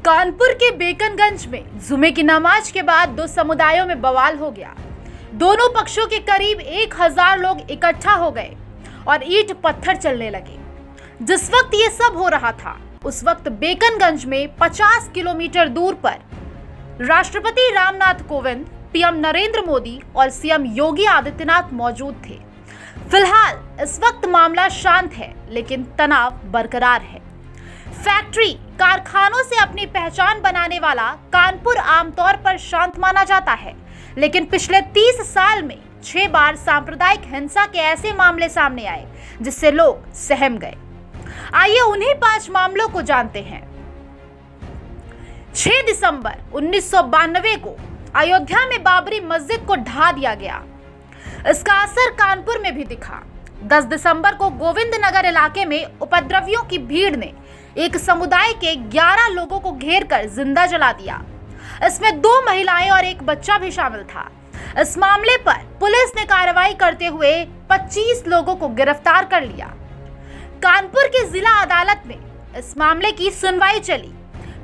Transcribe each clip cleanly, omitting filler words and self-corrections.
कानपुर के बेकनगंज में जुमे की नमाज के बाद दो समुदायों में बवाल हो गया। दोनों पक्षों के करीब 1000 लोग इकट्ठा हो गए और ईंट पत्थर चलने लगे। जिस वक्त ये सब हो रहा था उस वक्त बेकनगंज में 50 किलोमीटर दूर पर राष्ट्रपति रामनाथ कोविंद, पीएम नरेंद्र मोदी और सीएम योगी आदित्यनाथ मौजूद थे। फिलहाल इस वक्त मामला शांत है, लेकिन तनाव बरकरार है। फैक्ट्री, कारखानों से अपनी पहचान बनाने वाला कानपुर आमतौर पर शांत माना जाता है, लेकिन पिछले 30 साल में 6 बार सांप्रदायिक हिंसा के ऐसे मामले सामने आए जिससे लोग सहम गए। आइए उन्हीं 5 मामलों को जानते हैं। 6 दिसंबर 1992 को अयोध्या में बाबरी मस्जिद को ढा दिया गया। इसका असर कानपुर में भी दिखा। 10 दिसंबर को गोविंद नगर इलाके में उपद्रवियों की भीड़ ने एक समुदाय के 11 लोगों को घेर कर जिंदा जला दिया। इसमें 2 महिलाएं और एक बच्चा भी शामिल था। इस मामले पर पुलिस ने कार्रवाई करते हुए 25 लोगों को गिरफ्तार कर लिया। कानपुर की जिला अदालत में इस मामले की सुनवाई चली।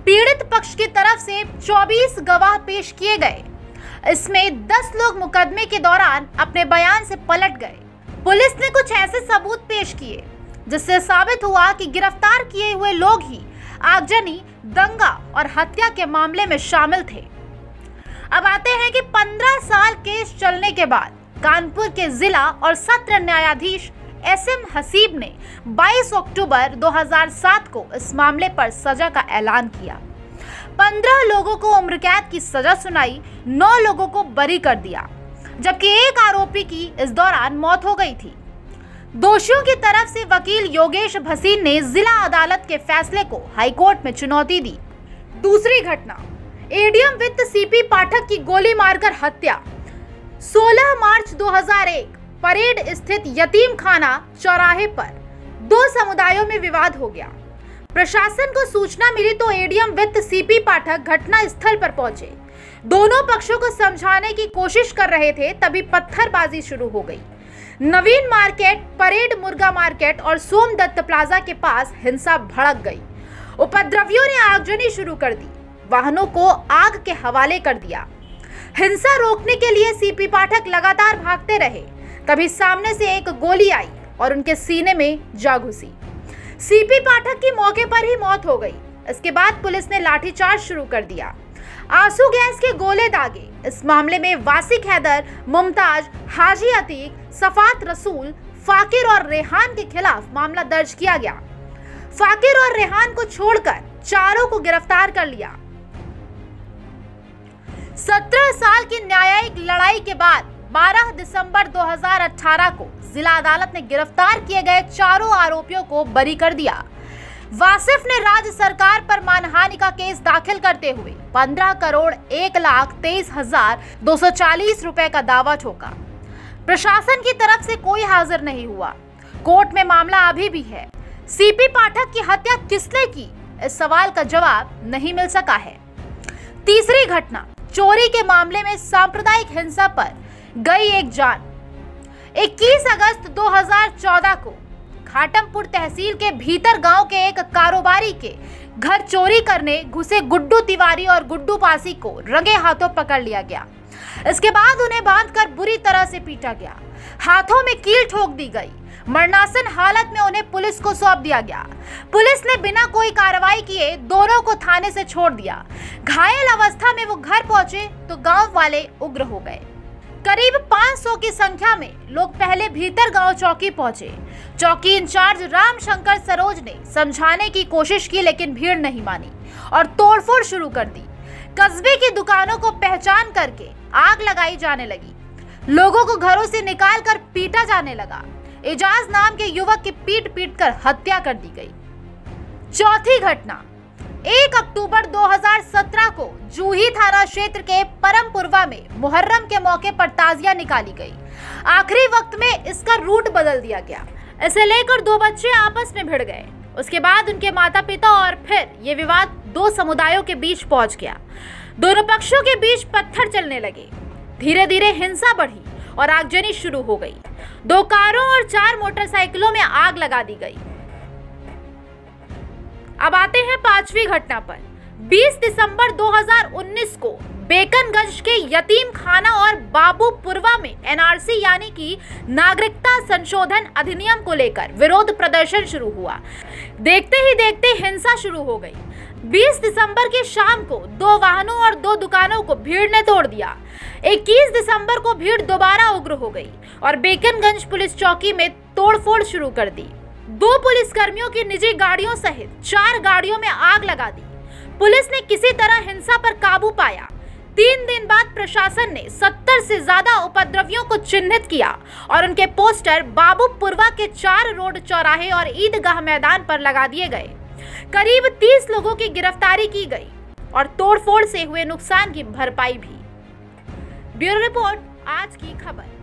पीड़ित पक्ष की तरफ से 24 गवाह पेश किए गए। इसमें 10 लोग मुकदमे के दौरान अपने बयान से पलट गए। पुलिस ने कुछ ऐसे सबूत पेश किए जिससे साबित हुआ कि गिरफ्तार किए हुए लोग ही आगजनी, दंगा और हत्या के मामले में शामिल थे। अब आते हैं कि 15 साल केस चलने के बाद कानपुर के जिला और सत्र न्यायाधीश एसएम हसीब ने 22 अक्टूबर 2007 को इस मामले पर सजा का ऐलान किया। 15 लोगों को उम्र कैद की सजा सुनाई, 9 लोगों को बरी कर दिया, जबकि एक आरोपी की इस दौरान मौत हो गई थी। दोषियों की तरफ से वकील योगेश भसीन ने जिला अदालत के फैसले को हाईकोर्ट में चुनौती दी। दूसरी घटना, एडीएम वित्त सीपी पाठक की गोली मारकर हत्या। 16 मार्च 2001 परेड स्थित यतीम खाना चौराहे पर 2 समुदायों में विवाद हो गया। प्रशासन को सूचना मिली तो एडीएम वित्त सीपी पाठक घटना स्थल पर पहुंचे। दोनों पक्षों को समझाने की कोशिश कर रहे थे, तभी पत्थरबाजी शुरू हो गई। नवीन मार्केट, परेड मुर्गा मार्केट और सोमदत्त प्लाजा के पास हिंसा भड़क गई। उपद्रवियों ने आगजनी शुरू कर दी, वाहनों को आग के हवाले कर दिया। हिंसा रोकने के लिए सीपी पाठक लगातार भागते रहे। तभी सामने से एक गोली आई और उनके सीने में जा घुसी। सीपी पाठक की मौके पर ही मौत हो गई। इसके बाद पुलिस ने लाठीचार्ज शुरू कर दिया, आंसू गैस के गोले दागे। इस मामले में वासिक हैदर, मुमताज, हाजी अतीक, सफात रसूल, फाकिर और रेहान के खिलाफ मामला दर्ज किया गया। फाकिर और रेहान को छोड़कर चारों को गिरफ्तार कर लिया। 17 साल की न्यायिक लड़ाई के बाद 12 दिसंबर 2018 को जिला अदालत ने गिरफ्तार किए गए चारों आरोपियों को बरी कर दिया। वासिफ ने राज्य सरकार पर मानहानि का केस दाखिल करते हुए 15 करोड़ 1,23,240 रुपए का दावा ठोका। प्रशासन की तरफ से कोई हाजिर नहीं हुआ। कोर्ट में मामला अभी भी है। सीपी पाठक की हत्या किसने की, इस सवाल का जवाब नहीं मिल सका है। तीसरी घटना, चोरी के मामले में सांप्रदायिक हिंसा पर गई एक जान। 21 अगस्त 2014 को घाटमपुर तहसील के भीतर गांव के एक कारोबारी के घर चोरी करने घुसे गुड्डू तिवारी और गुड्डू पासी को रंगे हाथों पकड़ लिया गया। इसके बाद उन्हें बांधकर बुरी तरह से पीटा गया। हाथों में कील ठोक दी गई। मरणासन हालत में उन्हें पुलिस को सौंप दिया गया। पुलिस ने बिना कोई कार्रवाई किए दोनों को थाने से छोड़ दिया। घायल अवस्था में वो घर पहुंचे तो गांव वाले उग्र हो गए। करीब 500 की संख्या में लोग पहले भीतर गांव चौकी पहुंचे। चौकी इंचार्ज रामशंकर सरोज ने समझाने की कोशिश की, लेकिन भीड़ नहीं मानी और तोड़फोड़ शुरू कर दी। कस्बे की दुकानों को पहचान करके आग लगाई जाने लगी। लोगों को घरों से निकालकर पीटा जाने लगा। एजाज नाम के युवक की पीट कर हत्या कर दी गई। चौथी घटना, 1 अक्टूबर 2017 को जूही थाना क्षेत्र के परमपुरवा में मुहर्रम के मौके पर ताजिया निकाली गई। आखिरी वक्त में इसका रूट बदल दिया गया। इसे लेकर 2 बच्चे आपस में भिड़ गए। उसके बाद उनके माता पिता और फिर ये विवाद 2 समुदायों के बीच पहुंच गया। दोनों पक्षों के बीच पत्थर चलने लगे। धीरे धीरे हिंसा बढ़ी और आगजनी शुरू हो गई। 2 कारों और 4 मोटरसाइकिलों में आग लगा दी गई। अब आते हैं 5वीं घटना पर। 20 दिसंबर 2019 को बेकनगंज के यतीम खाना और बाबूपुरवा में एनआरसी यानी कि नागरिकता संशोधन अधिनियम को लेकर विरोध प्रदर्शन शुरू हुआ। देखते ही देखते हिंसा शुरू हो गई। 20 दिसंबर की शाम को 2 वाहनों और 2 दुकानों को भीड़ ने तोड़ दिया। 21 दिसंबर को भीड़ दोबारा उग्र हो गई और बेकनगंज पुलिस चौकी में तोड़फोड़ शुरू कर दी। 2 पुलिसकर्मियों की निजी गाड़ियों सहित 4 गाड़ियों में आग लगा दी। पुलिस ने किसी तरह हिंसा पर काबू पाया। 3 दिन बाद प्रशासन ने 70 से ज्यादा उपद्रवियों को चिन्हित किया और उनके पोस्टर बाबूपुरवा के 4 रोड चौराहे और ईदगाह मैदान पर लगा दिए गए। करीब 30 लोगों की गिरफ्तारी की गई और तोड़फोड़ से हुए नुकसान की भरपाई भी। ब्यूरो रिपोर्ट, आज की खबर।